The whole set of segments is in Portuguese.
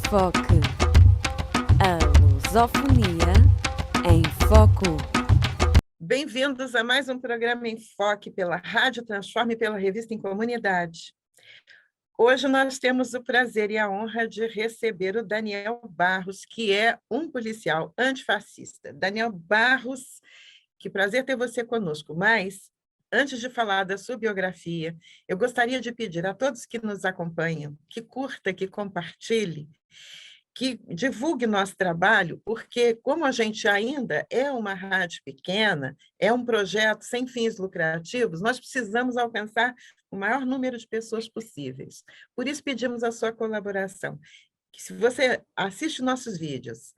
Foque. A lusofonia em foco. Bem-vindos a mais um programa em Foque pela Rádio Transforme e pela Revista em Comunidade. Hoje nós temos o prazer e a honra de receber o Daniel Barros, que é um policial antifascista. Daniel Barros, que prazer ter você conosco, mas antes de falar da sua biografia, eu gostaria de pedir a todos que nos acompanham, que curta, que compartilhe, que divulgue nosso trabalho, porque como a gente ainda é uma rádio pequena, é um projeto sem fins lucrativos, nós precisamos alcançar o maior número de pessoas possíveis. Por isso pedimos a sua colaboração. Que se você assiste nossos vídeos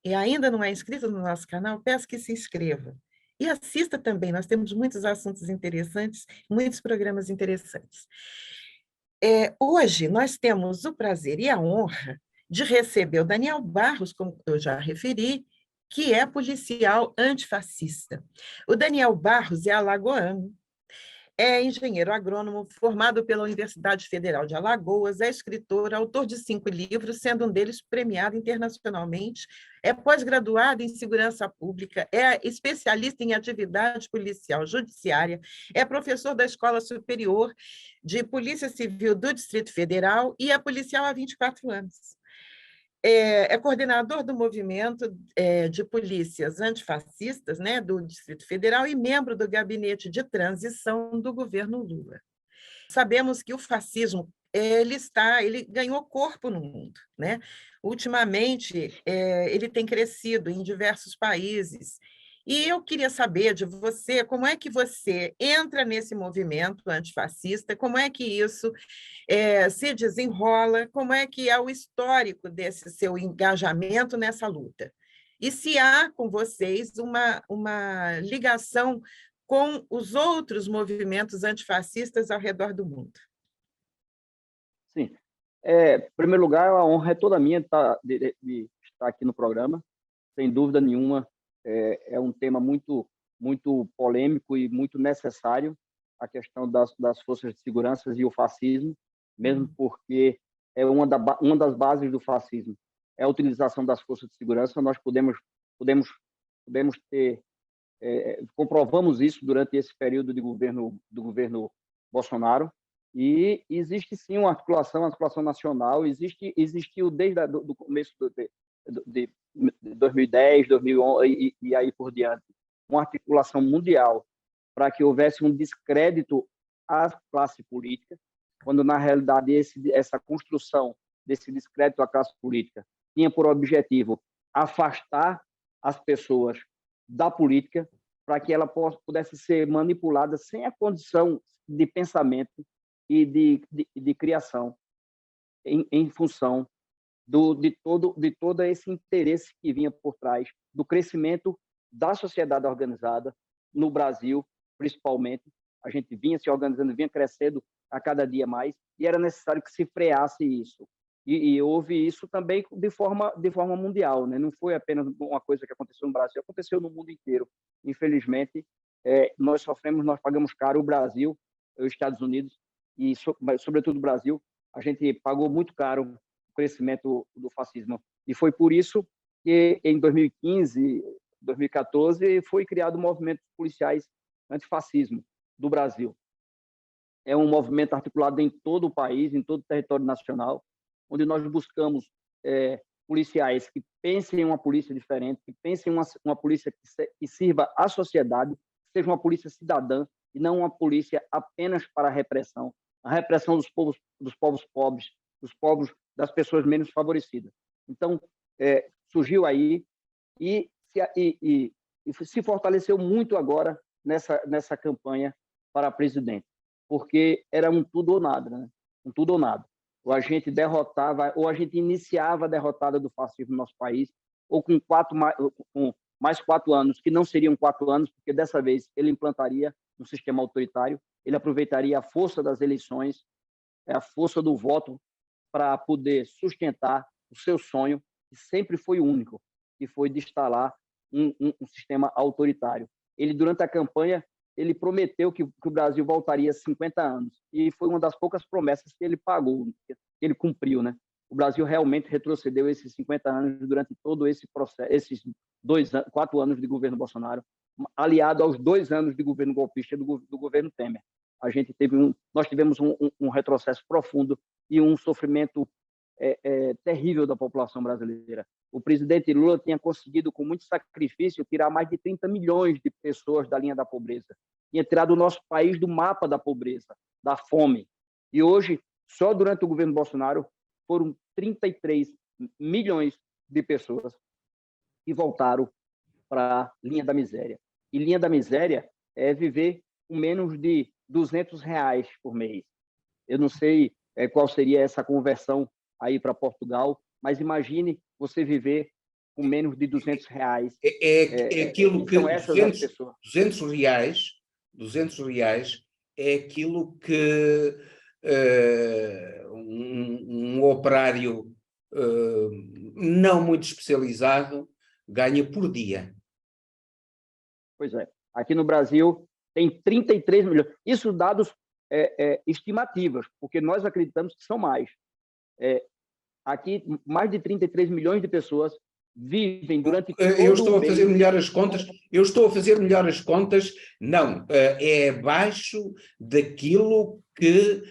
e ainda não é inscrito no nosso canal, peço que se inscreva. E assista também, nós temos muitos assuntos interessantes, muitos programas interessantes. Hoje nós temos o prazer e a honra de receber o Daniel Barros, como eu já referi, que é policial antifascista. O Daniel Barros é alagoano, é engenheiro agrônomo, formado pela Universidade Federal de Alagoas, é escritor, autor de 5 livros, sendo um deles premiado internacionalmente, é pós-graduado em segurança pública, é especialista em atividade policial judiciária, é professor da Escola Superior de Polícia Civil do Distrito Federal e é policial há 24 anos. É coordenador do movimento de polícias antifascistas, né, do Distrito Federal e membro do gabinete de transição do governo Lula. Sabemos que o fascismo ele ganhou corpo no mundo, né? Ultimamente, ele tem crescido em diversos países. E eu queria saber de você como é que você entra nesse movimento antifascista, como é que isso se desenrola, como é que é o histórico desse seu engajamento nessa luta. E se há com vocês uma ligação com os outros movimentos antifascistas ao redor do mundo. Sim. Em primeiro lugar, a honra é toda minha de estar aqui no programa. Sem dúvida nenhuma, é um tema muito, muito polêmico e muito necessário, a questão das forças de segurança e o fascismo, mesmo porque é uma das bases do fascismo. É a utilização das forças de segurança. Nós podemos ter comprovamos isso durante esse período do governo Bolsonaro, e existe sim uma articulação nacional, existiu desde o começo de 2010, 2011 e aí por diante, uma articulação mundial para que houvesse um descrédito à classe política, quando na realidade essa construção desse descrédito à classe política tinha por objetivo afastar as pessoas da política, para que ela pudesse ser manipulada sem a condição de pensamento e de criação, em função de todo esse interesse que vinha por trás do crescimento da sociedade organizada no Brasil, principalmente. A gente vinha se organizando, vinha crescendo a cada dia mais, e era necessário que se freasse isso. E houve isso também de forma mundial, né? Não foi apenas uma coisa que aconteceu no Brasil, aconteceu no mundo inteiro. Infelizmente, nós pagamos caro, o Brasil, os Estados Unidos, e sobretudo o Brasil, a gente pagou muito caro o crescimento do fascismo. E foi por isso que em 2015, 2014, foi criado o movimento policiais antifascismo do Brasil. É um movimento articulado em todo o país, em todo o território nacional, onde nós buscamos policiais que pensem em uma polícia diferente, que pensem em uma polícia que sirva à sociedade, que seja uma polícia cidadã e não uma polícia apenas para a repressão dos povos pobres, das pessoas menos favorecidas. Então, surgiu aí e se fortaleceu muito agora nessa campanha para presidente, porque era um tudo ou nada, né? Um tudo ou nada. Ou a gente derrotava, ou a gente iniciava a derrotada do fascismo no nosso país, ou com mais 4 anos, que não seriam 4 anos, porque dessa vez ele implantaria um sistema autoritário, ele aproveitaria a força das eleições, a força do voto, para poder sustentar o seu sonho, que sempre foi único, que foi de instalar um sistema autoritário. Ele, durante a campanha, ele prometeu que o Brasil voltaria 50 anos, e foi uma das poucas promessas que ele pagou, que ele cumpriu, né? o Brasil realmente retrocedeu esses 50 anos durante todo esse processo, esses 4 anos de governo Bolsonaro, aliado aos 2 anos de governo golpista do governo Temer. Nós tivemos um retrocesso profundo e um sofrimento terrível da população brasileira. O presidente Lula tinha conseguido, com muito sacrifício, tirar mais de 30 milhões de pessoas da linha da pobreza. Tinha tirado o nosso país do mapa da pobreza, da fome. E hoje, só durante o governo Bolsonaro, foram 33 milhões de pessoas que voltaram para a linha da miséria. E linha da miséria é viver com menos de R$ 200 por mês. Eu não sei qual seria essa conversão aí para Portugal, mas imagine você viver com menos de R$ 200. Aquilo que são essas as pessoas. R$ 200 é aquilo que um operário não muito especializado ganha por dia. Pois é. Aqui no Brasil tem 33 milhões. Isso dados estimativas, porque nós acreditamos que são mais. Aqui, mais de 33 milhões de pessoas vivem durante todo o mês. Eu estou a fazer melhor as contas. Não, é abaixo daquilo que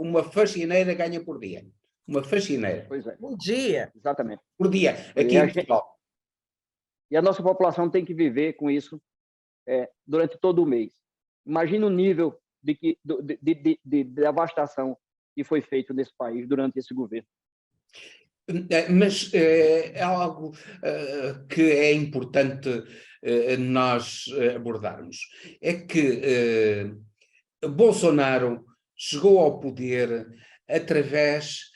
uma faxineira ganha por dia. Uma faxineira. Pois é. Um dia. Exatamente. Por dia, aqui em Portugal. E a nossa população tem que viver com isso durante todo o mês. Imagina o nível de devastação que foi feito nesse país durante esse governo. Mas é algo que é importante nós abordarmos. É que Bolsonaro chegou ao poder através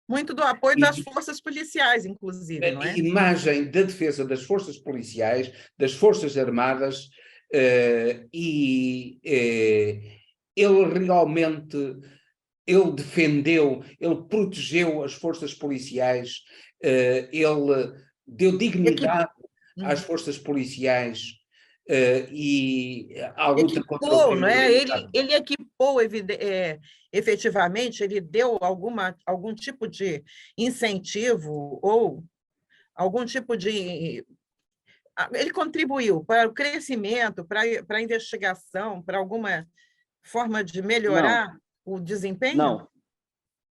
muito do apoio das forças policiais, inclusive, não é? A imagem da defesa das forças policiais, das forças armadas, e ele realmente defendeu, ele protegeu as forças policiais, ele deu dignidade às forças policiais e à luta contra o crime. Não é? Ele equipou, efetivamente, ele deu algum tipo de incentivo ou algum tipo de... Ele contribuiu para o crescimento, para a investigação, para alguma forma de melhorar o desempenho?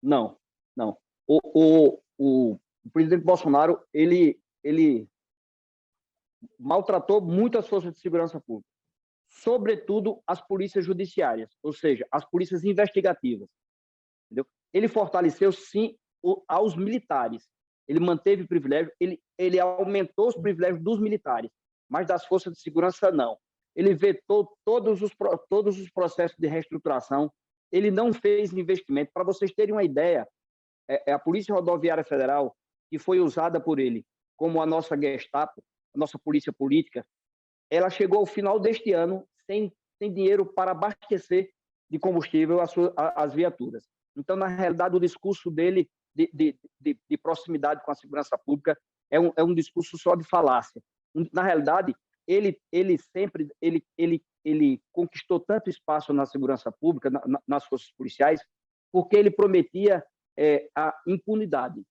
Não. O presidente Bolsonaro, ele maltratou muito as forças de segurança pública, sobretudo as polícias judiciárias, ou seja, as polícias investigativas. Entendeu? Ele fortaleceu, sim, aos militares. Ele manteve privilégio, ele aumentou os privilégios dos militares, mas das forças de segurança, não. Ele vetou todos os processos de reestruturação, ele não fez investimento. Para vocês terem uma ideia, a Polícia Rodoviária Federal, que foi usada por ele como a nossa Gestapo, a nossa polícia política, ela chegou ao final deste ano sem dinheiro para abastecer de combustível as viaturas. Então, na realidade, o discurso dele de proximidade com a segurança pública é um discurso só de falácia. Na realidade, ele conquistou tanto espaço na segurança pública, nas forças policiais, porque ele prometia a impunidade.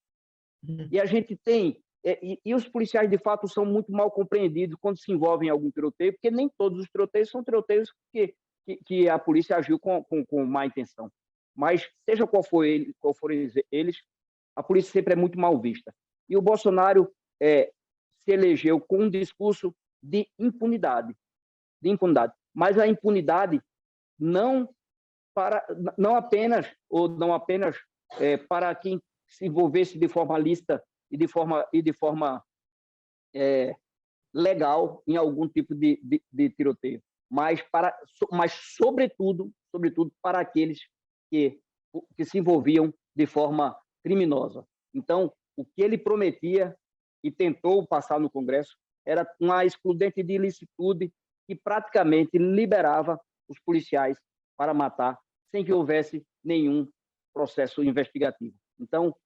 E a gente tem... E os policiais, de fato, são muito mal compreendidos quando se envolvem em algum tiroteio, porque nem todos os tiroteios são tiroteios que a polícia agiu com má intenção. Mas, seja qual forem eles, a polícia sempre é muito mal vista. E o Bolsonaro se elegeu com um discurso de impunidade. Mas a impunidade não apenas para quem se envolvesse de forma lícita e de forma legal em algum tipo de tiroteio, mas sobretudo para aqueles que se envolviam de forma criminosa. Então, o que ele prometia e tentou passar no Congresso era uma excludente de ilicitude que praticamente liberava os policiais para matar sem que houvesse nenhum processo investigativo. Então,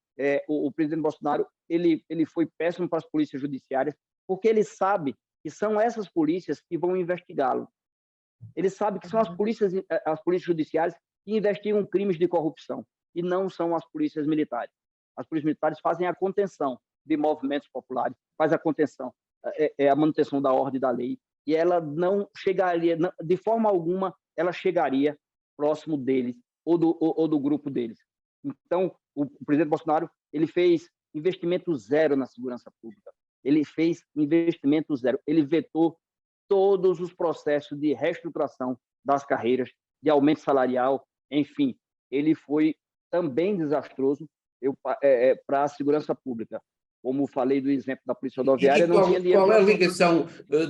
o presidente Bolsonaro ele foi péssimo para as polícias judiciárias, porque ele sabe que são essas polícias que vão investigá-lo. Ele sabe que são as polícias judiciárias que investigam crimes de corrupção e não são as polícias militares. As polícias militares fazem a contenção de movimentos populares, faz a contenção, a manutenção da ordem e da lei, e ela não chegaria, de forma alguma, ela chegaria próximo deles ou do grupo deles. Então, o presidente Bolsonaro ele fez investimento zero na segurança pública. Ele fez investimento zero. Ele vetou todos os processos de reestruturação das carreiras, de aumento salarial, enfim. Ele foi também desastroso para a segurança pública. Como falei do exemplo da Polícia Rodoviária, não tinha dinheiro. Qual é a ligação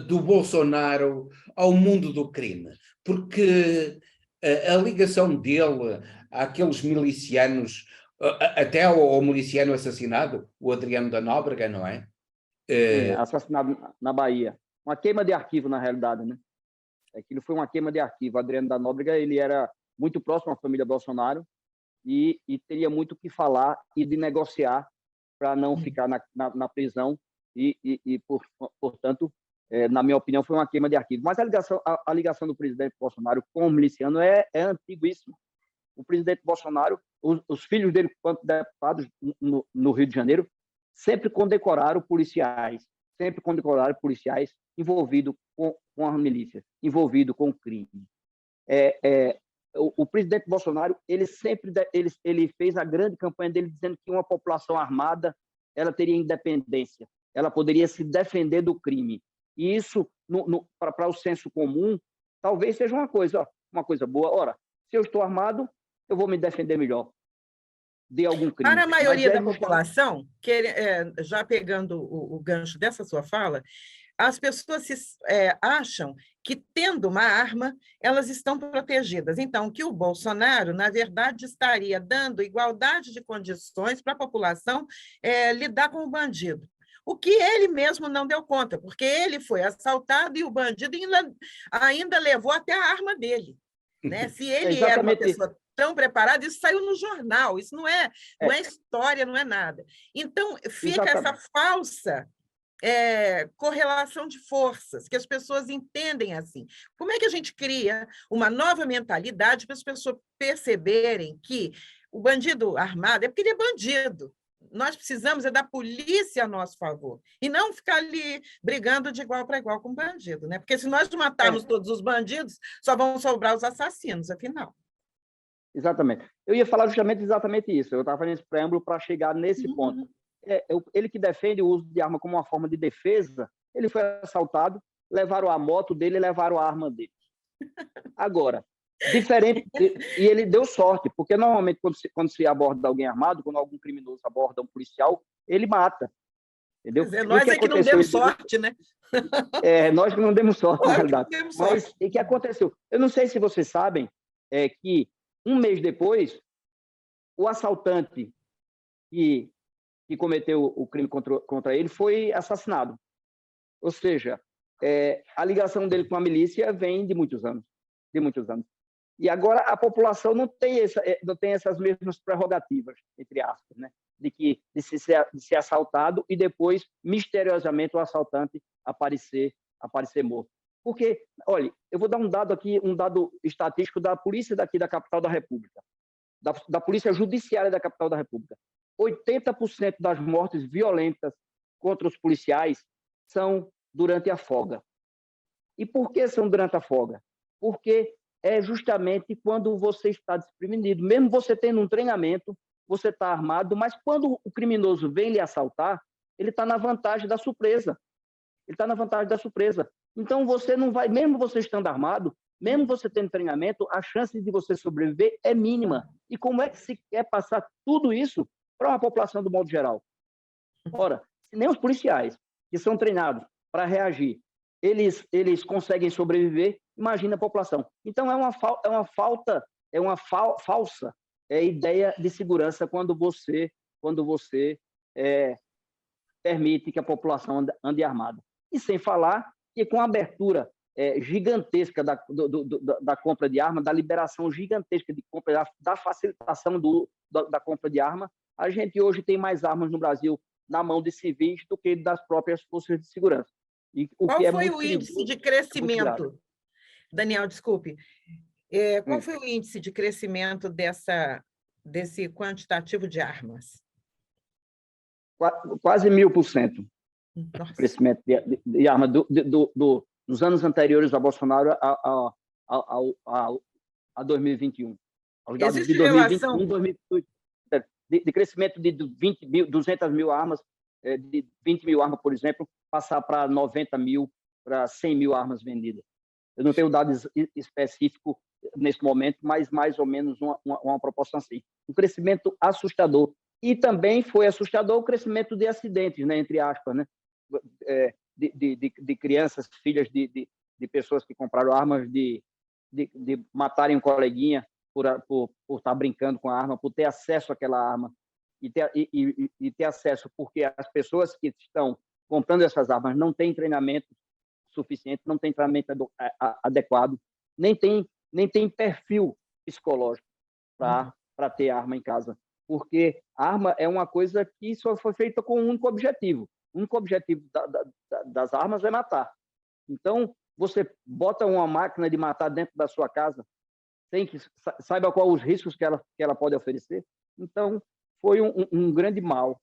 do Bolsonaro ao mundo do crime? Porque a ligação dele àqueles milicianos, até ao miliciano assassinado, o Adriano da Nóbrega, não é? Assassinado na Bahia. Uma queima de arquivo, na realidade, né? Aquilo foi uma queima de arquivo. O Adriano da Nóbrega, ele era muito próximo à família Bolsonaro e teria muito o que falar e de negociar para não ficar na prisão portanto, na minha opinião, foi uma queima de arquivo. Mas a ligação do presidente Bolsonaro com o miliciano é antiguíssima. O presidente Bolsonaro, os filhos dele, quanto deputados no Rio de Janeiro, sempre condecoraram policiais envolvidos com as milícias, envolvidos com o crime. O presidente Bolsonaro, ele fez a grande campanha dele dizendo que uma população armada ela teria independência, ela poderia se defender do crime. E isso, para o senso comum, talvez seja uma coisa boa. Ora, se eu estou armado, eu vou me defender melhor de algum crime. Para a maioria da população, já pegando o gancho dessa sua fala, as pessoas acham que, tendo uma arma, elas estão protegidas. Então, que o Bolsonaro, na verdade, estaria dando igualdade de condições para a população lidar com o bandido. O que ele mesmo não deu conta, porque ele foi assaltado e o bandido ainda levou até a arma dele. Né? Se ele era uma pessoa tão preparada, isso saiu no jornal, isso não é história, não é nada. Então, fica essa falsa correlação de forças, que as pessoas entendem assim. Como é que a gente cria uma nova mentalidade para as pessoas perceberem que o bandido armado é porque ele é bandido? Nós precisamos da polícia a nosso favor, e não ficar ali brigando de igual para igual com o bandido, né? Porque se nós matarmos todos os bandidos, só vão sobrar os assassinos, afinal. Exatamente. Eu ia falar exatamente isso. Eu estava fazendo esse preâmbulo para chegar nesse ponto. Ele que defende o uso de arma como uma forma de defesa, ele foi assaltado, levaram a moto dele e levaram a arma dele. Agora, diferente, e ele deu sorte, porque normalmente quando se aborda alguém armado, quando algum criminoso aborda um policial, ele mata. Entendeu? Nós que não demos sorte, né? Nós que não demos sorte, na realidade. Mas o que aconteceu? Eu não sei se vocês sabem que um mês depois, o assaltante que cometeu o crime contra ele foi assassinado. Ou seja, a ligação dele com a milícia vem de muitos anos. E agora a população não tem essas mesmas prerrogativas, entre aspas, né? de ser assaltado e depois, misteriosamente, o assaltante aparecer morto. Porque, olha, eu vou dar um dado aqui, um dado estatístico da polícia daqui da capital da República, da polícia judiciária da capital da República. 80% das mortes violentas contra os policiais são durante a folga. E por que são durante a folga? Porque é justamente quando você está desprevenido. Mesmo você tendo um treinamento, você está armado, mas quando o criminoso vem lhe assaltar, ele está na vantagem da surpresa. Então, você não vai, mesmo você estando armado, mesmo você tendo treinamento, a chance de você sobreviver é mínima. E como é que se quer passar tudo isso para uma população do modo geral? Ora, se nem os policiais, que são treinados para reagir, eles conseguem sobreviver, imagina a população. Então, é uma falsa ideia de segurança quando você permite que a população ande armada. E sem falar que com a abertura gigantesca da compra de arma, da liberação gigantesca de compra, da facilitação da compra de arma, a gente hoje tem mais armas no Brasil na mão de civis do que das próprias forças de segurança. Qual foi o índice de crescimento Daniel, desculpe. Qual foi o índice de crescimento desse quantitativo de armas? Quase 1000%. Nossa. Crescimento de arma dos anos anteriores a Bolsonaro a 2021. Aos dados Existe de 2021, relação? 2022, de crescimento de 200 mil armas, de 20 mil armas, por exemplo, passar para 90 mil, para 100 mil armas vendidas. Eu não tenho dados específicos nesse momento, mas mais ou menos uma proporção assim. Um crescimento assustador. E também foi assustador o crescimento de acidentes, né, entre aspas, né, de crianças, filhas de pessoas que compraram armas, de matarem um coleguinha por estar brincando com a arma, por ter acesso àquela arma, e ter acesso porque as pessoas que estão comprando essas armas não têm treinamento suficiente, não têm treinamento adequado, nem tem perfil psicológico para ter arma em casa, porque a arma é uma coisa que só foi feita com um único objetivo. O único objetivo das armas é matar. Então, você bota uma máquina de matar dentro da sua casa sem que saiba quais os riscos que ela pode oferecer. Então, foi um grande mal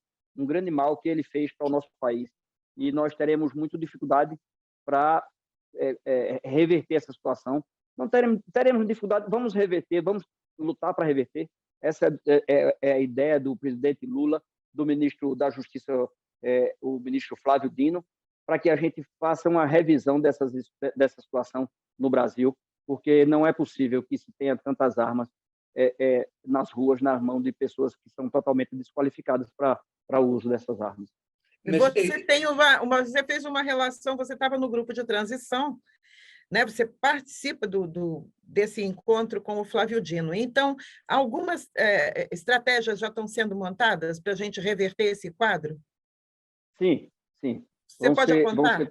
que ele fez para o nosso país. E nós teremos muita dificuldade para reverter essa situação. Não teremos dificuldade, vamos reverter, vamos lutar para reverter. Essa é a ideia do presidente Lula, do ministro da Justiça, o ministro Flávio Dino, para que a gente faça uma revisão dessa situação no Brasil, porque não é possível que se tenha tantas armas nas ruas, nas mãos de pessoas que são totalmente desqualificadas para o uso dessas armas. Você fez uma relação, você estava no grupo de transição, né? Você participa desse encontro com o Flávio Dino. Então, algumas estratégias já estão sendo montadas para a gente reverter esse quadro? Sim. Você pode apontar?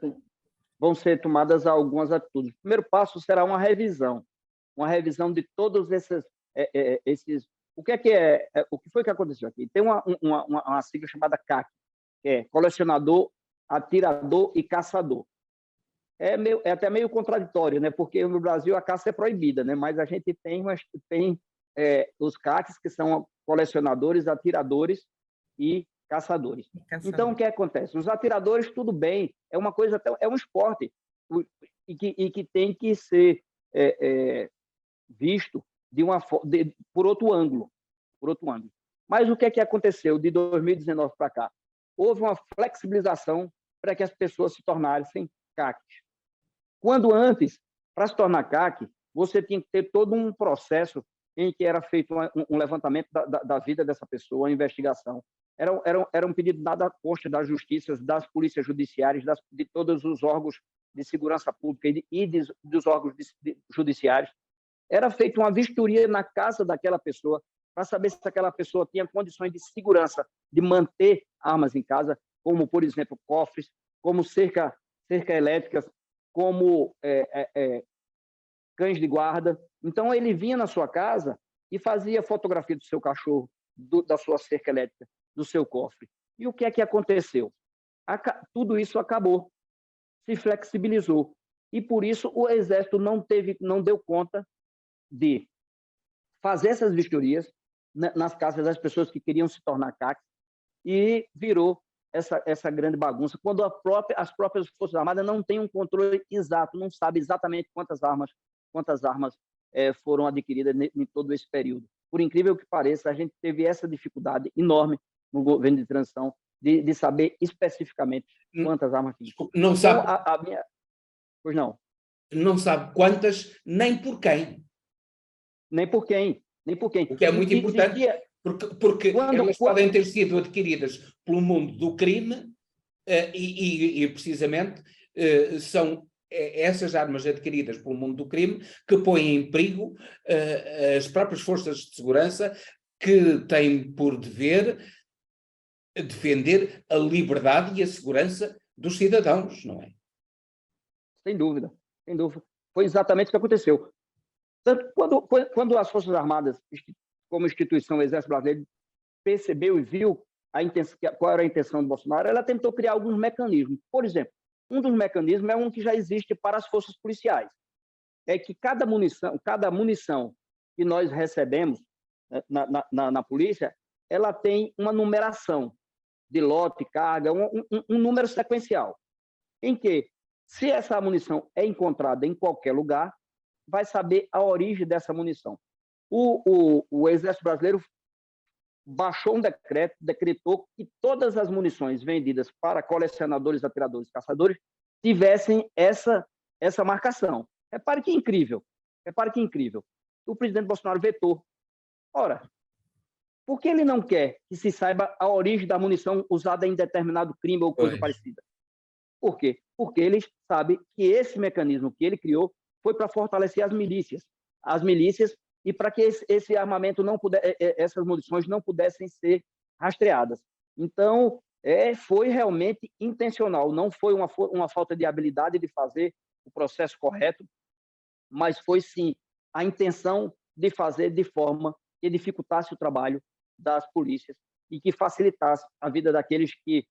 Vão ser tomadas algumas atitudes. O primeiro passo será uma revisão de todos esses. O que foi que aconteceu aqui? Tem uma sigla chamada CAC, que é colecionador, atirador e caçador. É até meio contraditório, né? Porque no Brasil a caça é proibida, né? Mas a gente tem os CACs, que são colecionadores, atiradores e caçadores. Então, o que acontece? Os atiradores, tudo bem, é uma coisa, é um esporte e que tem que ser visto por outro ângulo. Mas o que aconteceu de 2019 para cá? Houve uma flexibilização para que as pessoas se tornassem CACs. Quando antes, para se tornar CAC, você tinha que ter todo um processo em que era feito um levantamento da vida dessa pessoa, uma investigação. Era um pedido dado à consta das justiças, das polícias judiciárias, de todos os órgãos de segurança pública e dos órgãos judiciários. Era feita uma vistoria na casa daquela pessoa para saber se aquela pessoa tinha condições de segurança, de manter armas em casa, como, por exemplo, cofres, como cerca elétricas, como cães de guarda. Então, ele vinha na sua casa e fazia fotografia do seu cachorro, da sua cerca elétrica, do seu cofre. E o que é que aconteceu? Tudo isso acabou, se flexibilizou. E, por isso, o Exército não deu conta de fazer essas vistorias nas casas das pessoas que queriam se tornar CAC, e virou essa grande bagunça, quando as próprias Forças Armadas não têm um controle exato, não sabe exatamente quantas armas foram adquiridas em todo esse período. Por incrível que pareça, a gente teve essa dificuldade enorme no governo de transição de saber especificamente quantas armas tinha. Não sabe. Pois não. Não sabe quantas, nem por quem. Nem por quem. O que é muito importante. Porque elas podem ter sido adquiridas pelo mundo do crime e precisamente são essas armas adquiridas pelo mundo do crime que põem em perigo as próprias forças de segurança, que têm por dever defender a liberdade e a segurança dos cidadãos, não é? Sem dúvida. Foi exatamente o que aconteceu. Tanto quando as Forças Armadas, como instituição, o Exército Brasileiro, percebeu e viu qual era a intenção do Bolsonaro, ela tentou criar alguns mecanismos. Por exemplo, um dos mecanismos é um que já existe para as forças policiais. é que cada munição que nós recebemos na polícia, ela tem uma numeração de lote, carga, um número sequencial, em que, se essa munição é encontrada em qualquer lugar, vai saber a origem dessa munição. O Exército Brasileiro baixou um decreto, decretou que todas as munições vendidas para colecionadores, atiradores, caçadores tivessem essa marcação. Repare que incrível. O presidente Bolsonaro vetou. Ora, por que ele não quer que se saiba a origem da munição usada em determinado crime ou coisa parecida? Por quê? Porque ele sabe que esse mecanismo que ele criou foi para fortalecer as milícias e para que esse armamento essas munições não pudessem ser rastreadas. Então, foi realmente intencional, não foi uma falta de habilidade de fazer o processo correto, mas foi sim a intenção de fazer de forma que dificultasse o trabalho das polícias e que facilitasse a vida daqueles que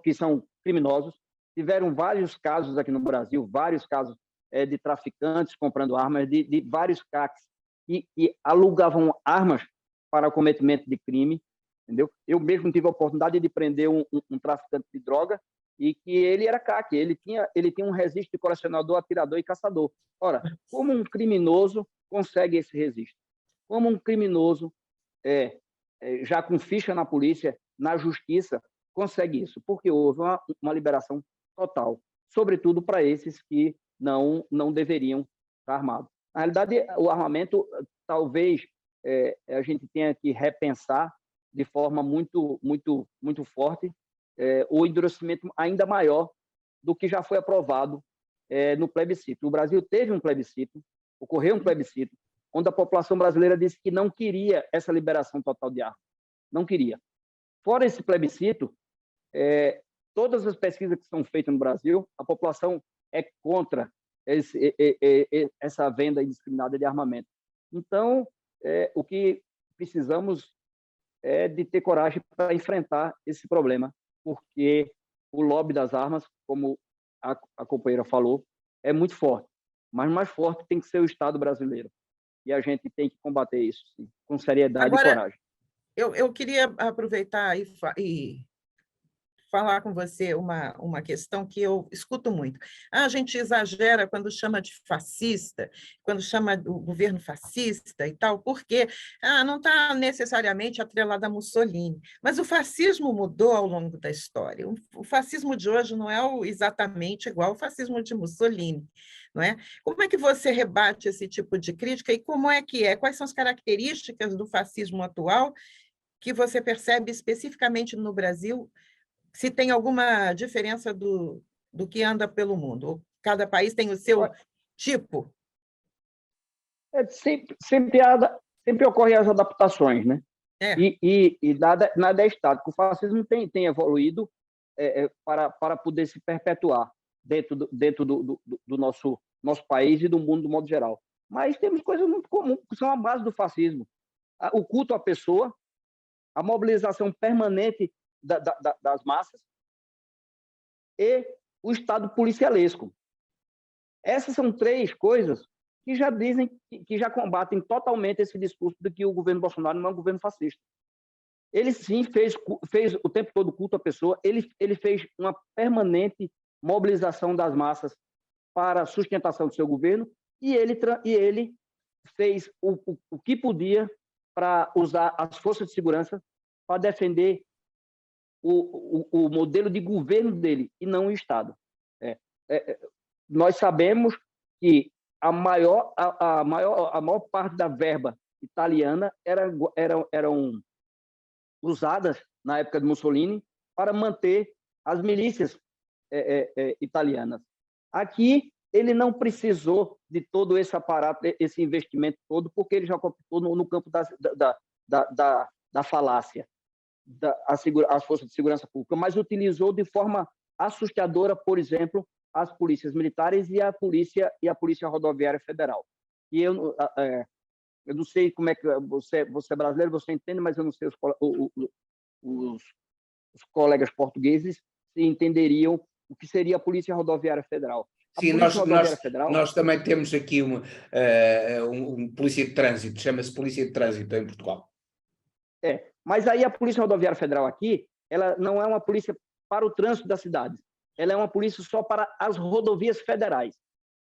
que são criminosos. Tiveram vários casos aqui no Brasil, vários casos de traficantes comprando armas, de vários CACs que alugavam armas para o cometimento de crime, entendeu? Eu mesmo tive a oportunidade de prender um traficante de droga e que ele era CAC, ele tinha um registro de colecionador, atirador e caçador. Ora, como um criminoso consegue esse registro? Como um criminoso, já com ficha na polícia, na justiça, consegue isso? Porque houve uma liberação total, sobretudo para esses que não deveriam estar armados. Na realidade, o armamento, talvez a gente tenha que repensar de forma muito, muito, muito forte o endurecimento ainda maior do que já foi aprovado no plebiscito. O Brasil teve um plebiscito, ocorreu um plebiscito, onde a população brasileira disse que não queria essa liberação total de armas. Não queria. Fora esse plebiscito, todas as pesquisas que são feitas no Brasil, a população é contra essa venda indiscriminada de armamento. Então, o que precisamos é de ter coragem para enfrentar esse problema, porque o lobby das armas, como a companheira falou, é muito forte, mas mais forte tem que ser o Estado brasileiro. E a gente tem que combater isso, sim, com seriedade e coragem. Eu queria aproveitar e falar com você uma questão que eu escuto muito. A gente exagera quando chama de fascista, quando chama o governo fascista e tal, porque não está necessariamente atrelado a Mussolini. Mas o fascismo mudou ao longo da história. O fascismo de hoje não é exatamente igual ao fascismo de Mussolini. Não é? Como é que você rebate esse tipo de crítica e como é que é? Quais são as características do fascismo atual que você percebe especificamente no Brasil? Se tem alguma diferença do que anda pelo mundo? Cada país tem o seu tipo? Sempre ocorrem as adaptações, né? E nada é estático. O fascismo tem evoluído para poder se perpetuar dentro do nosso país e do mundo do modo geral. Mas temos coisas muito comuns, que são a base do fascismo. O culto à pessoa, a mobilização permanente das massas e o Estado policialesco. Essas são três coisas que já dizem, que já combatem totalmente esse discurso de que o governo Bolsonaro não é um governo fascista. Ele, sim, fez o tempo todo culto à pessoa, ele fez uma permanente mobilização das massas para a sustentação do seu governo e ele fez o que podia para usar as forças de segurança para defender o modelo de governo dele e não o Estado. Nós sabemos que a maior parte da verba italiana eram usadas na época de Mussolini para manter as milícias italianas. Aqui ele não precisou de todo esse aparato, esse investimento todo, porque ele já optou no campo da falácia. As forças de segurança pública, mas utilizou de forma assustadora, por exemplo, as polícias militares e a polícia rodoviária federal. E eu não sei como é que você é brasileiro, você entende, mas eu não sei os colegas portugueses se entenderiam o que seria a Polícia Rodoviária Federal. A Sim, Polícia Rodoviária Federal... nós também temos aqui um polícia de trânsito, chama-se Polícia de Trânsito em Portugal. Mas aí a Polícia Rodoviária Federal aqui, ela não é uma polícia para o trânsito das cidades, ela é uma polícia só para as rodovias federais.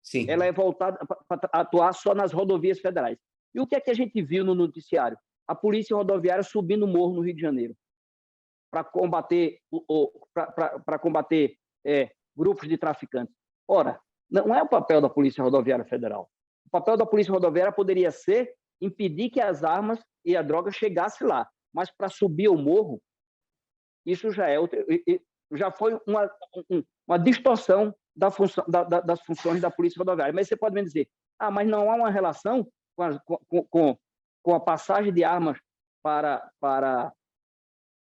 Sim. Ela é voltada para atuar só nas rodovias federais. E o que é que a gente viu no noticiário? A Polícia Rodoviária subindo o morro no Rio de Janeiro para combater, grupos de traficantes. Ora, não é o papel da Polícia Rodoviária Federal. O papel da Polícia Rodoviária poderia ser impedir que as armas e a droga chegassem lá. Mas para subir o morro, isso já foi uma distorção das funções da Polícia Rodoviária. Mas você pode me dizer, mas não há uma relação com a passagem de armas para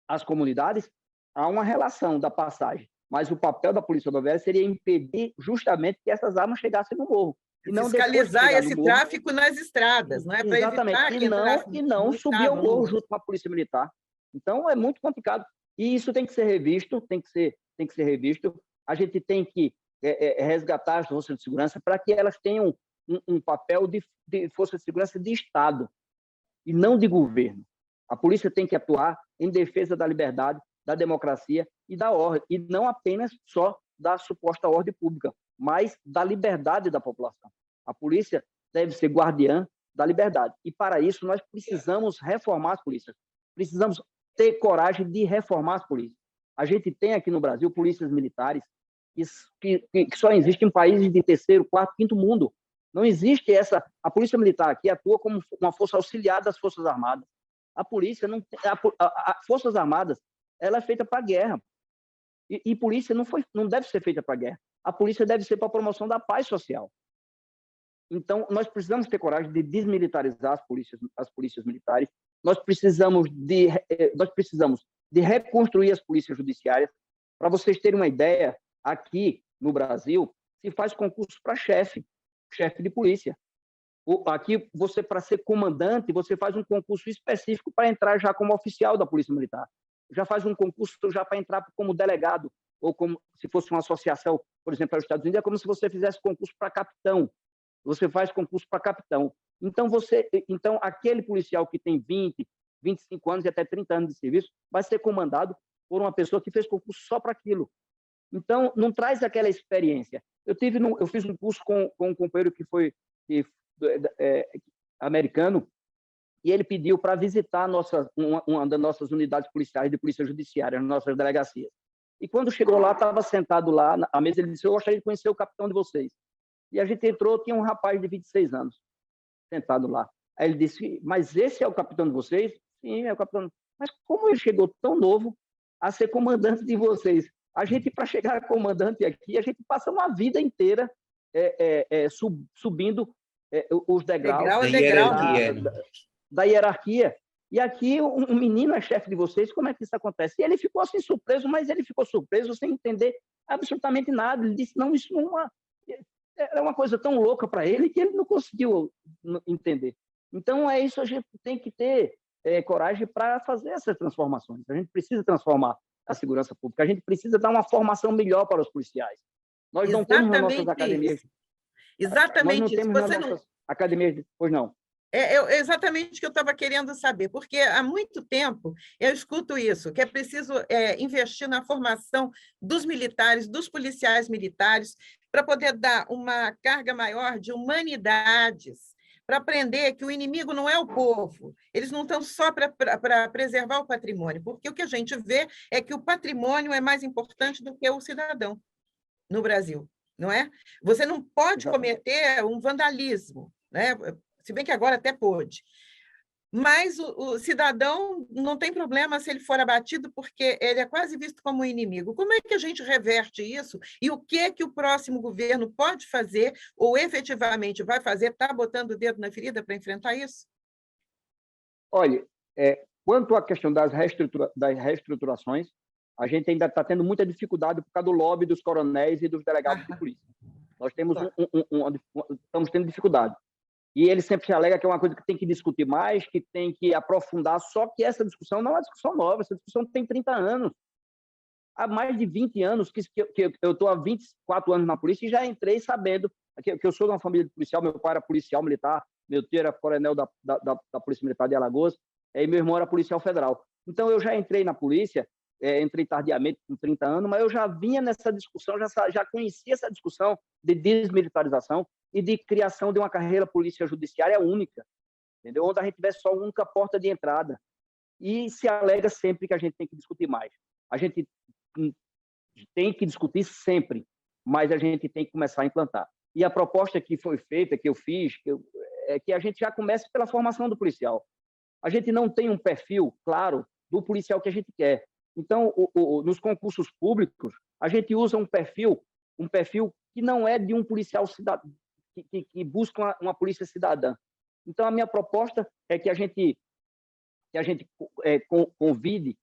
as comunidades? Há uma relação da passagem, mas o papel da Polícia Rodoviária seria impedir justamente que essas armas chegassem no morro. E não fiscalizar esse tráfico nas estradas, não é? Para evitar que não subir ao morro junto com a Polícia Militar. Então, é muito complicado. E isso tem que ser revisto, tem que ser revisto. A gente tem que resgatar as forças de segurança para que elas tenham um papel de força de segurança de Estado e não de governo. A polícia tem que atuar em defesa da liberdade, da democracia e da ordem, e não apenas só da suposta ordem pública, mas da liberdade da população. A polícia deve ser guardiã da liberdade. E, para isso, nós precisamos reformar as polícias. Precisamos ter coragem de reformar as polícias. A gente tem aqui no Brasil polícias militares que só existem em países de terceiro, quarto, quinto mundo. Não existe essa... A polícia militar aqui atua como uma força auxiliar das Forças Armadas. A polícia não... As Forças Armadas, ela é feita para a guerra. E polícia não deve ser feita para a guerra. A polícia deve ser para a promoção da paz social. Então, nós precisamos ter coragem de desmilitarizar as polícias militares. Nós precisamos de reconstruir as polícias judiciárias. Para vocês terem uma ideia, aqui no Brasil, se faz concurso para chefe de polícia. Aqui, você, para ser comandante, você faz um concurso específico para entrar já como oficial da Polícia Militar. Já faz um concurso já para entrar como delegado, ou como se fosse uma associação, por exemplo, para os Estados Unidos, é como se você fizesse concurso para capitão. Você faz concurso para capitão. Então, aquele policial que tem 20, 25 anos e até 30 anos de serviço vai ser comandado por uma pessoa que fez concurso só para aquilo. Então, não traz aquela experiência. Eu fiz um curso com um companheiro que foi americano, e ele pediu para visitar uma das nossas unidades policiais de polícia judiciária, as nossas delegacias. E quando chegou lá, estava sentado lá à mesa, ele disse: eu gostaria de conhecer o capitão de vocês. E a gente entrou, tinha um rapaz de 26 anos sentado lá. Aí ele disse: mas esse é o capitão de vocês? Sim, é o capitão. Mas como ele chegou tão novo a ser comandante de vocês? A gente, para chegar a comandante aqui, a gente passa uma vida inteira subindo os degraus da hierarquia. E aqui um menino é chefe de vocês, como é que isso acontece? E ele ficou assim surpreso, mas ele ficou surpreso sem entender absolutamente nada. Ele disse: não, isso não é uma coisa tão louca para ele que ele não conseguiu entender. Então, é isso, a gente tem que ter coragem para fazer essas transformações. A gente precisa transformar a segurança pública, a gente precisa dar uma formação melhor para os policiais. Nós não temos nas nossas academias... Exatamente isso. Nós não temos nas nossas academias... Pois não. É exatamente o que eu estava querendo saber, porque há muito tempo eu escuto isso, que é preciso investir na formação dos militares, dos policiais militares, para poder dar uma carga maior de humanidades, para aprender que o inimigo não é o povo, eles não estão só para preservar o patrimônio, porque o que a gente vê é que o patrimônio é mais importante do que o cidadão no Brasil, não é? Você não pode cometer um vandalismo, né? Se bem que agora até pôde. Mas o cidadão não tem problema se ele for abatido, porque ele é quase visto como um inimigo. Como é que a gente reverte isso? E o que o próximo governo pode fazer, ou efetivamente vai fazer, está botando o dedo na ferida para enfrentar isso? Olha, quanto à questão das reestruturações, a gente ainda está tendo muita dificuldade por causa do lobby dos coronéis e dos delegados de polícia. Nós temos estamos tendo dificuldade. E ele sempre se alega que é uma coisa que tem que discutir mais, que tem que aprofundar, só que essa discussão não é uma discussão nova, essa discussão tem 30 anos. há mais de 20 anos, que eu estou há 24 anos na polícia e já entrei sabendo que eu sou de uma família de policial, meu pai era policial militar, meu tio era coronel da Polícia Militar de Alagoas, e meu irmão era policial federal. Então, eu já entrei na polícia, entrei tardiamente, com 30 anos, mas eu já vinha nessa discussão, já conhecia essa discussão de desmilitarização e de criação de uma carreira polícia judiciária única, entendeu? Onde a gente tivesse só uma única porta de entrada. E se alega sempre que a gente tem que discutir mais. A gente tem que discutir sempre, mas a gente tem que começar a implantar. E a proposta que foi feita, que eu fiz, é que a gente já comece pela formação do policial. A gente não tem um perfil claro do policial que a gente quer. Então, nos concursos públicos, a gente usa um perfil que não é de um policial cidadão, que busca uma polícia cidadã. Então, a minha proposta é que a gente convide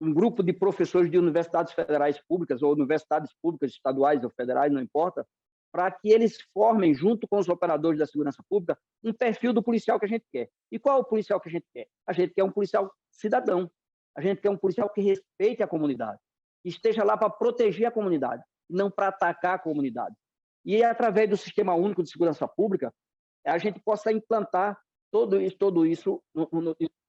um grupo de professores de universidades federais públicas ou universidades públicas estaduais ou federais, não importa, para que eles formem, junto com os operadores da segurança pública, um perfil do policial que a gente quer. E qual é o policial que a gente quer? A gente quer um policial cidadão. A gente quer um policial que respeite a comunidade, que esteja lá para proteger a comunidade, não para atacar a comunidade. E através do Sistema Único de Segurança Pública, a gente possa implantar tudo isso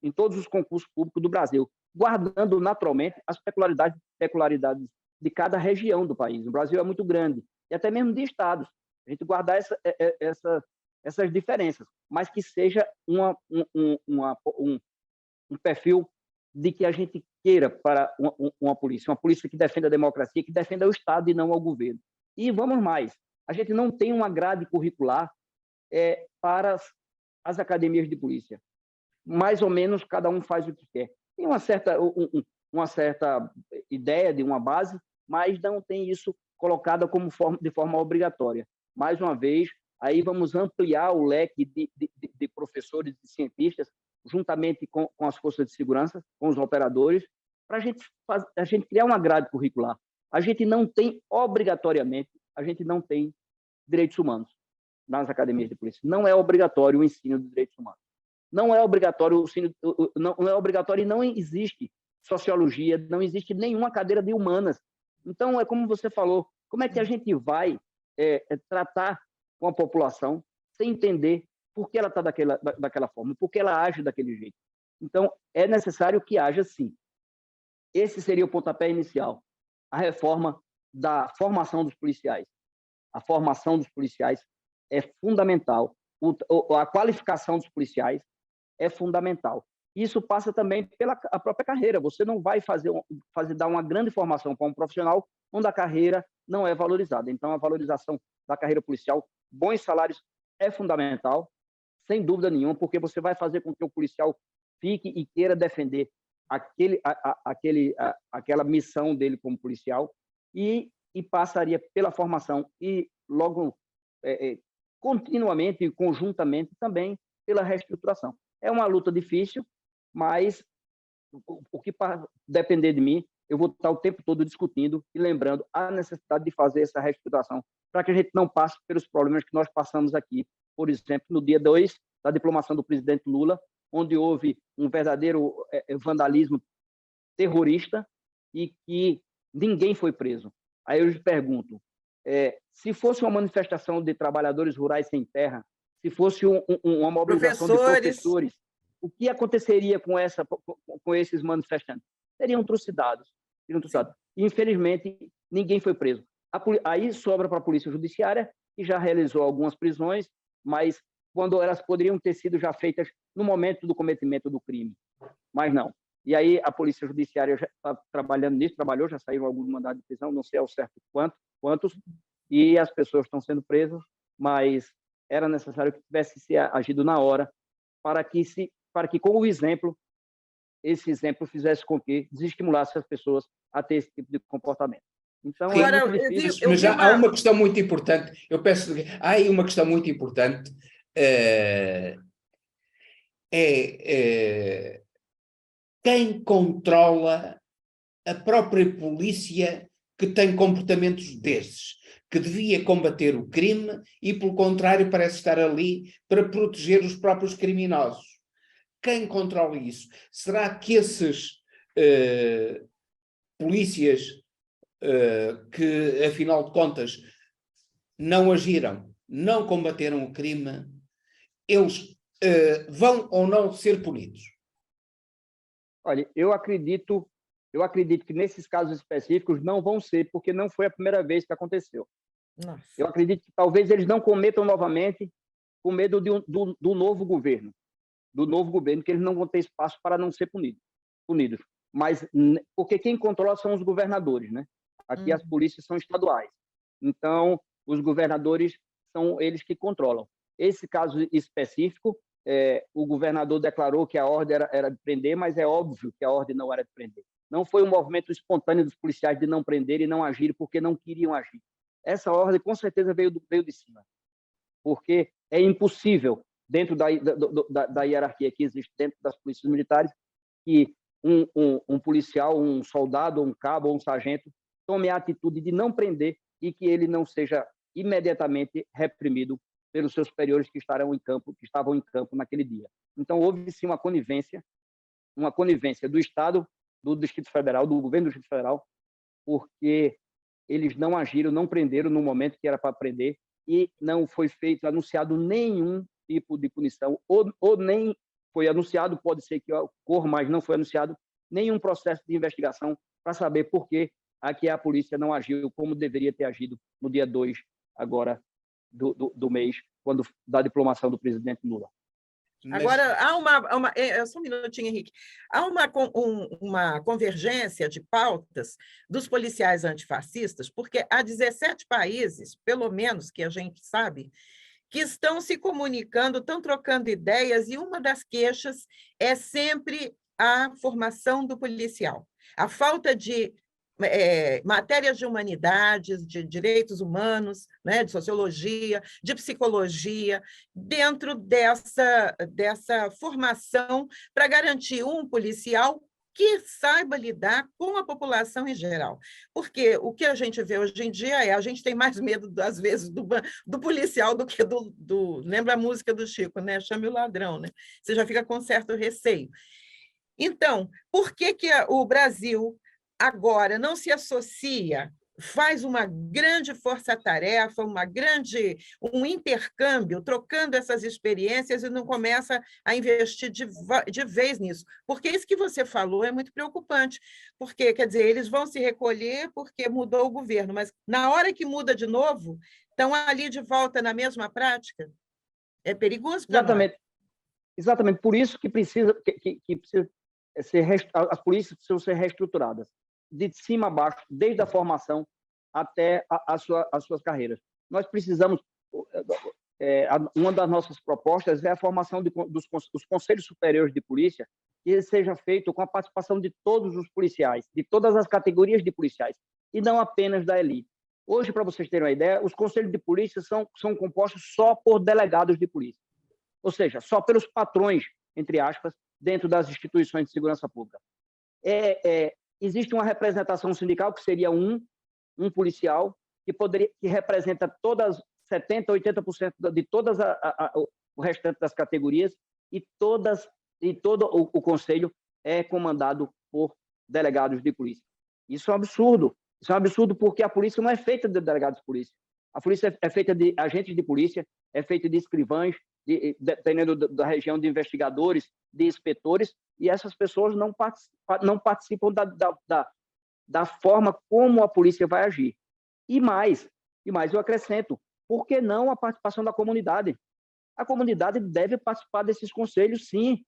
em todos os concursos públicos do Brasil, guardando naturalmente as peculiaridades de cada região do país. O Brasil é muito grande, e até mesmo de estados. A gente guardar essas diferenças, mas que seja um perfil de que a gente queira para uma polícia que defenda a democracia, que defenda o Estado e não o governo. E vamos mais, a gente não tem uma grade curricular para as academias de polícia. Mais ou menos, cada um faz o que quer. Tem uma certa ideia de uma base, mas não tem isso colocada de forma obrigatória. Mais uma vez, aí vamos ampliar o leque de professores e cientistas, juntamente com as forças de segurança, com os operadores, para a gente criar uma grade curricular. A gente não tem, obrigatoriamente, direitos humanos nas academias de polícia. Não é obrigatório o ensino de direitos humanos. Não é obrigatório e não existe sociologia, não existe nenhuma cadeira de humanas. Então, é como você falou, como é que a gente vai tratar com a população sem entender por que ela está daquela forma, por que ela age daquele jeito. Então, é necessário que haja, sim. Esse seria o pontapé inicial, a reforma da formação dos policiais. A formação dos policiais é fundamental, a qualificação dos policiais é fundamental. Isso passa também pela própria carreira. Você não vai dar uma grande formação para um profissional onde a carreira não é valorizada. Então, a valorização da carreira policial, bons salários é fundamental, sem dúvida nenhuma, porque você vai fazer com que o policial fique e queira defender aquela missão dele como policial e passaria pela formação e logo continuamente e conjuntamente também pela reestruturação. É uma luta difícil, mas o que depender de mim, eu vou estar o tempo todo discutindo e lembrando a necessidade de fazer essa reestruturação para que a gente não passe pelos problemas que nós passamos aqui. Por exemplo, no dia 2 da diplomação do presidente Lula, onde houve um verdadeiro vandalismo terrorista e que ninguém foi preso. Aí eu lhes pergunto, se fosse uma manifestação de trabalhadores rurais sem terra, se fosse uma mobilização de professores, o que aconteceria com esses manifestantes? Seriam trucidados. Infelizmente, ninguém foi preso. Aí sobra para a Polícia Judiciária, que já realizou algumas prisões, mas quando elas poderiam ter sido já feitas no momento do cometimento do crime. Mas não. E aí a Polícia Judiciária já está trabalhando nisso, já saíram alguns mandados de prisão, não sei ao certo quantos, e as pessoas estão sendo presas, mas era necessário que tivesse se agido na hora para que com o exemplo, esse exemplo fizesse com que desestimulasse as pessoas a ter esse tipo de comportamento. Então, agora, mas há uma questão muito importante, há aí uma questão muito importante, quem controla a própria polícia que tem comportamentos desses, que devia combater o crime e, pelo contrário, parece estar ali para proteger os próprios criminosos. Quem controla isso? Será que esses polícias que, afinal de contas, não agiram, não combateram o crime, eles vão ou não ser punidos? Olha, eu acredito que nesses casos específicos não vão ser, porque não foi a primeira vez que aconteceu. Nossa. Eu acredito que talvez eles não cometam novamente com medo do novo governo, que eles não vão ter espaço para não ser punidos. Mas porque quem controla são os governadores, né? Aqui as polícias são estaduais. Então, os governadores são eles que controlam. Esse caso específico, o governador declarou que a ordem era de prender, mas é óbvio que a ordem não era de prender. Não foi um movimento espontâneo dos policiais de não prender e não agir porque não queriam agir. Essa ordem, com certeza, veio de cima, porque é impossível, dentro da hierarquia que existe dentro das polícias militares, que um policial, um soldado, um cabo ou um sargento tome a atitude de não prender e que ele não seja imediatamente reprimido pelos seus superiores que estavam em campo naquele dia. Então, houve sim uma conivência do Estado, do Distrito Federal, do governo do Distrito Federal, porque eles não agiram, não prenderam no momento que era para prender e não foi anunciado nenhum tipo de punição, ou nem foi anunciado, pode ser que ocorra, mas não foi anunciado nenhum processo de investigação para saber por que aqui a polícia não agiu como deveria ter agido no dia 2 agora do mês, quando da diplomação do presidente Lula. Agora, há só um minutinho, Henrique. Há uma convergência de pautas dos policiais antifascistas, porque há 17 países, pelo menos, que a gente sabe, que estão se comunicando, estão trocando ideias, e uma das queixas é sempre a formação do policial. A falta de matérias de humanidades, de direitos humanos, né, de sociologia, de psicologia, dentro dessa formação para garantir um policial que saiba lidar com a população em geral. Porque o que a gente vê hoje em dia a gente tem mais medo, às vezes, do policial do que lembra a música do Chico, né? Chame o ladrão, né? Você já fica com certo receio. Então, por que o Brasil agora não se associa, faz uma grande força-tarefa, um intercâmbio, trocando essas experiências e não começa a investir de vez nisso? Porque isso que você falou é muito preocupante, porque, quer dizer, eles vão se recolher porque mudou o governo, mas na hora que muda de novo, estão ali de volta na mesma prática? É perigoso para nós. Exatamente, por isso que precisa as polícias precisam ser reestruturadas, de cima a baixo, desde a formação até as suas carreiras. Nós precisamos, uma das nossas propostas é a formação dos conselhos superiores de polícia, que seja feito com a participação de todos os policiais, de todas as categorias de policiais, e não apenas da elite. Hoje, para vocês terem uma ideia, os conselhos de polícia são compostos só por delegados de polícia, ou seja, só pelos patrões, entre aspas, dentro das instituições de segurança pública. Existe uma representação sindical que seria um policial que representa 70%, 80% de todas o restante das categorias e todo o conselho é comandado por delegados de polícia. Isso é um absurdo. Isso é um absurdo porque a polícia não é feita de delegados de polícia. A polícia é feita de agentes de polícia, é feita de escrivães, dependendo da região, de investigadores, de inspetores, e essas pessoas não participam da forma como a polícia vai agir. E mais eu acrescento, por que não a participação da comunidade? A comunidade deve participar desses conselhos, sim.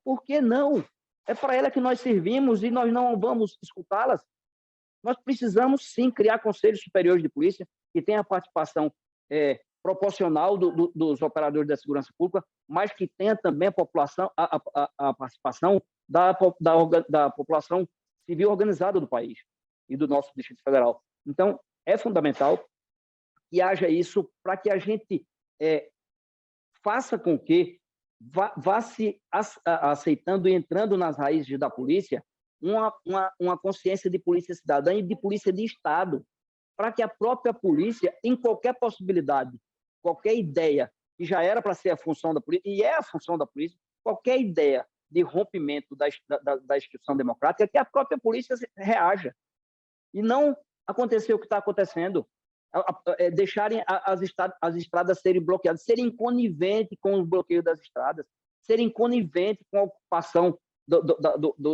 Por que não? É para ela que nós servimos e nós não vamos escutá-las. Nós precisamos, sim, criar conselhos superiores de polícia que tenham a participação proporcional dos operadores da segurança pública, mas que tenha também a participação da população civil organizada do país e do nosso Distrito Federal. Então, é fundamental que haja isso para que a gente faça com que vá se aceitando e entrando nas raízes da polícia uma consciência de polícia cidadã e de polícia de Estado, para que a própria polícia, em qualquer possibilidade, qualquer ideia que já era para ser a função da polícia, e é a função da polícia, qualquer ideia de rompimento da instituição democrática, que a própria polícia reaja. E não acontecer o que está acontecendo, deixarem as estradas serem bloqueadas, serem coniventes com os bloqueios das estradas, serem coniventes com a ocupação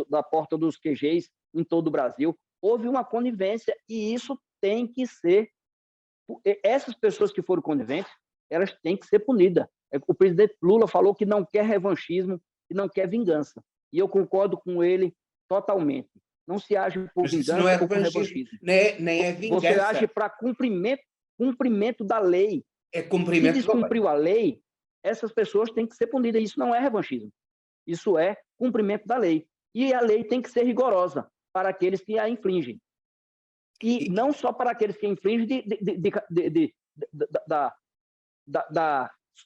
da porta dos QGs em todo o Brasil. Houve uma conivência e isso tem que ser... Essas pessoas que foram coniventes, elas têm que ser punidas. O presidente Lula falou que não quer revanchismo, que não quer vingança. E eu concordo com ele totalmente. Não se age por vingança não é ou por revanchismo. Nem é vingança. Você age para cumprimento da lei. É cumprimento. Se descumpriu a lei, essas pessoas têm que ser punidas. Isso não é revanchismo. Isso é cumprimento da lei. E a lei tem que ser rigorosa para aqueles que a infringem. E não só para aqueles que infringem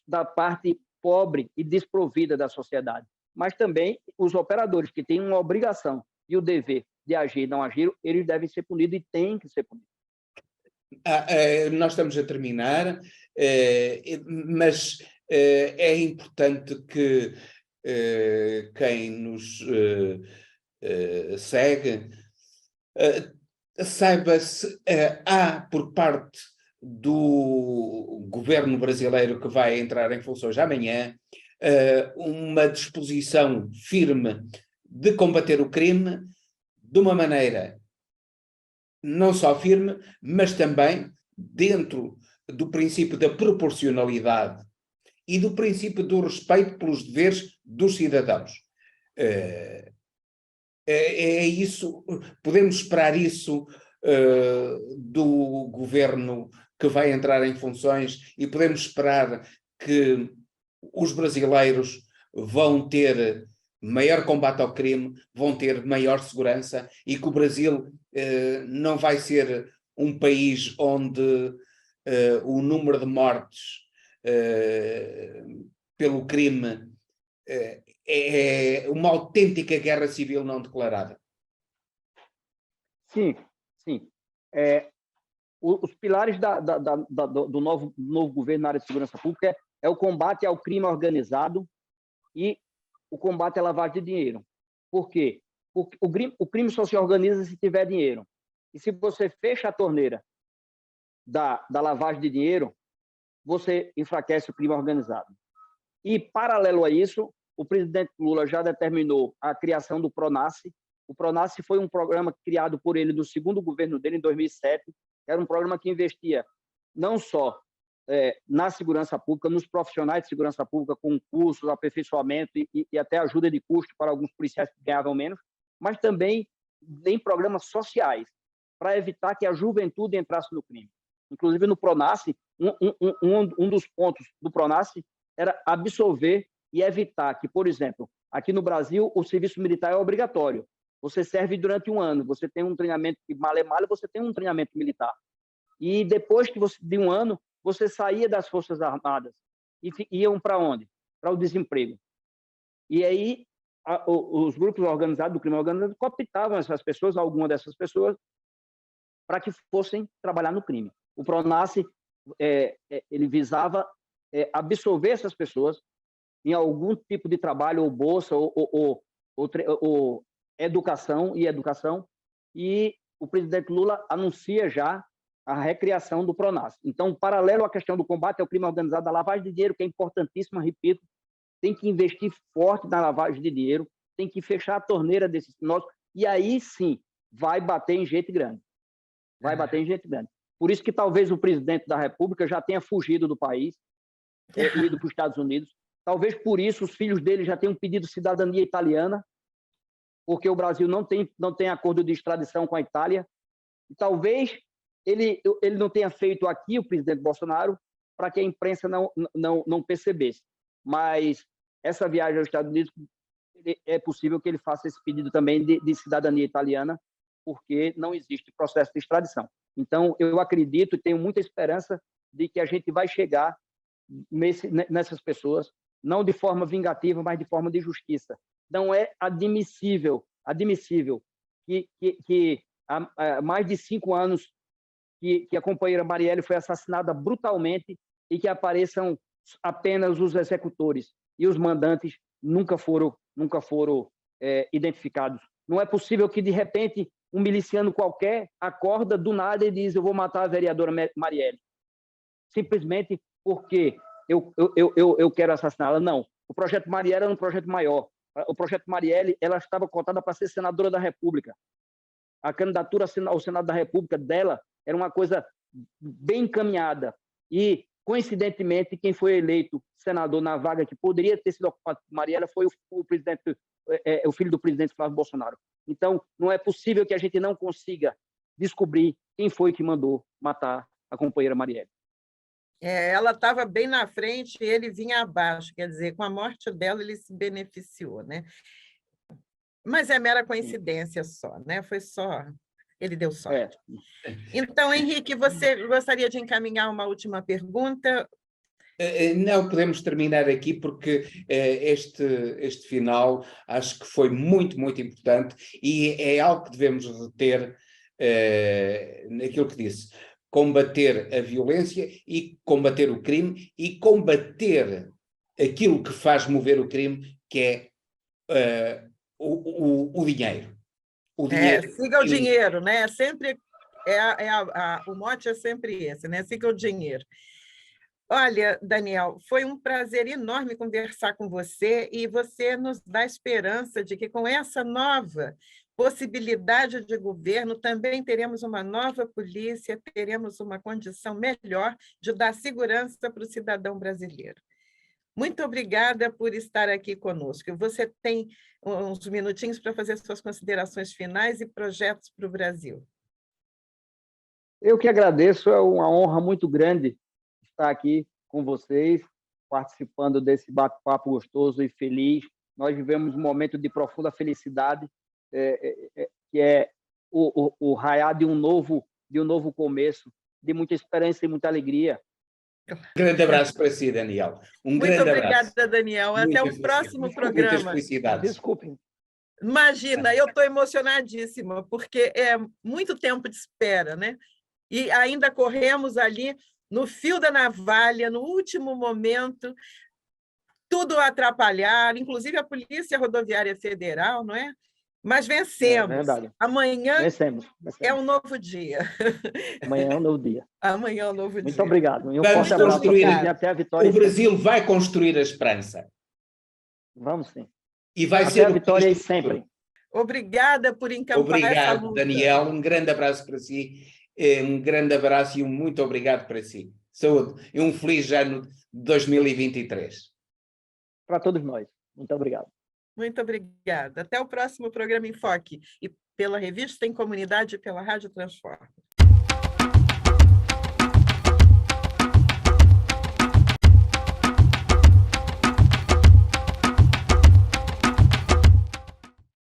da parte pobre e desprovida da sociedade, mas também os operadores que têm uma obrigação e o dever de agir e não agir, eles devem ser punidos e têm que ser punidos. Nós estamos a terminar, mas é importante que quem nos segue saiba se há por parte do governo brasileiro, que vai entrar em funções amanhã, uma disposição firme de combater o crime de uma maneira não só firme, mas também dentro do princípio da proporcionalidade e do princípio do respeito pelos deveres dos cidadãos. É isso, podemos esperar isso do governo que vai entrar em funções, e podemos esperar que os brasileiros vão ter maior combate ao crime, vão ter maior segurança, e que o Brasil não vai ser um país onde o número de mortes pelo crime é uma autêntica guerra civil não declarada. Sim, sim. Os pilares do novo governo na área de segurança pública é o combate ao crime organizado e o combate à lavagem de dinheiro. Por quê? Porque o crime só se organiza se tiver dinheiro. E se você fecha a torneira da lavagem de dinheiro, você enfraquece o crime organizado. E, paralelo a isso, o presidente Lula já determinou a criação do PRONASSE. O PRONASSE foi um programa criado por ele no segundo governo dele, em 2007. Era um programa que investia não só na segurança pública, nos profissionais de segurança pública, com cursos, aperfeiçoamento e até ajuda de custo para alguns policiais que ganhavam menos, mas também em programas sociais, para evitar que a juventude entrasse no crime. Inclusive, no PRONASSE, um dos pontos do PRONASSE era absolver e evitar que, por exemplo, aqui no Brasil, o serviço militar é obrigatório. Você serve durante um ano, você tem um treinamento de male-male, você tem um treinamento militar. E depois de um ano, você saía das Forças Armadas e iam para onde? Para o desemprego. E aí, os grupos organizados do crime organizado cooptavam essas pessoas, algumas dessas pessoas, para que fossem trabalhar no crime. O PRONASSE, ele visava absolver essas pessoas em algum tipo de trabalho, ou bolsa, ou educação, e o presidente Lula anuncia já a recriação do PRONASSE. Então, paralelo à questão do combate ao crime organizado, da lavagem de dinheiro, que é importantíssima, repito, tem que investir forte na lavagem de dinheiro, tem que fechar a torneira desses nossos, e aí sim vai bater em gente grande. Vai bater em gente grande. Por isso que talvez o presidente da República já tenha fugido do país, ido para os Estados Unidos. Talvez por isso os filhos dele já tenham pedido cidadania italiana, porque o Brasil não tem acordo de extradição com a Itália. E talvez ele não tenha feito aqui, o presidente Bolsonaro, para que a imprensa não percebesse. Mas essa viagem aos Estados Unidos, é possível que ele faça esse pedido também de cidadania italiana, porque não existe processo de extradição. Então, eu acredito e tenho muita esperança de que a gente vai chegar nessas pessoas, não de forma vingativa, mas de forma de justiça. Não é admissível que há mais de 5 anos que a companheira Marielle foi assassinada brutalmente e que apareçam apenas os executores e os mandantes nunca foram identificados. Não é possível que, de repente, um miliciano qualquer acorda do nada e diz: eu vou matar a vereadora Marielle, simplesmente porque eu quero assassiná-la. Não, o projeto Marielle era um projeto maior. O projeto Marielle, ela estava cotada para ser senadora da República. A candidatura ao Senado da República dela era uma coisa bem encaminhada. E, coincidentemente, quem foi eleito senador na vaga que poderia ter sido ocupada por Marielle foi o filho do presidente Flávio Bolsonaro. Então, não é possível que a gente não consiga descobrir quem foi que mandou matar a companheira Marielle. Ela estava bem na frente e ele vinha abaixo, quer dizer, com a morte dela ele se beneficiou, né? Mas é mera coincidência só, né? Foi só... Ele deu sorte. Então, Henrique, você gostaria de encaminhar uma última pergunta? Não, podemos terminar aqui porque este final acho que foi muito, muito importante e é algo que devemos reter naquilo que disse. Combater a violência e combater o crime e combater aquilo que faz mover o crime, que é o dinheiro. O dinheiro. Siga o dinheiro, né? Sempre o mote é sempre esse, né? Siga o dinheiro. Olha, Daniel, foi um prazer enorme conversar com você e você nos dá esperança de que com essa nova possibilidade de governo também teremos uma nova polícia, teremos uma condição melhor de dar segurança para o cidadão brasileiro. Muito obrigada por estar aqui conosco. Você tem uns minutinhos para fazer suas considerações finais e projetos para o Brasil. Eu que agradeço, é uma honra muito grande estar aqui com vocês, participando desse bate-papo gostoso e feliz. Nós vivemos um momento de profunda felicidade, que é o raiar de um novo começo, de muita esperança e muita alegria. Um grande abraço para si, Daniel. Muito obrigada, Daniel. Até o próximo programa. Desculpem. Imagina, eu estou emocionadíssima, porque é muito tempo de espera, né? E ainda corremos ali no fio da navalha, no último momento, tudo atrapalhar, inclusive a Polícia Rodoviária Federal, não é? Mas vencemos. É verdade. Amanhã vencemos. É um novo dia. Amanhã é um novo dia. Amanhã é um novo dia. Muito obrigado. E um Vamos forte abraço construir e até a vitória. O Brasil vai construir a esperança. Vamos sim. E vai até ser a vitória e sempre. Obrigada por encampar essa luta. Obrigado, Daniel. Um grande abraço para si. Um grande abraço e um muito obrigado para si. Saúde e um feliz ano de 2023. Para todos nós. Muito obrigado. Muito obrigada. Até o próximo programa Enfoque. E pela Revista em Comunidade e pela Rádio Transforma.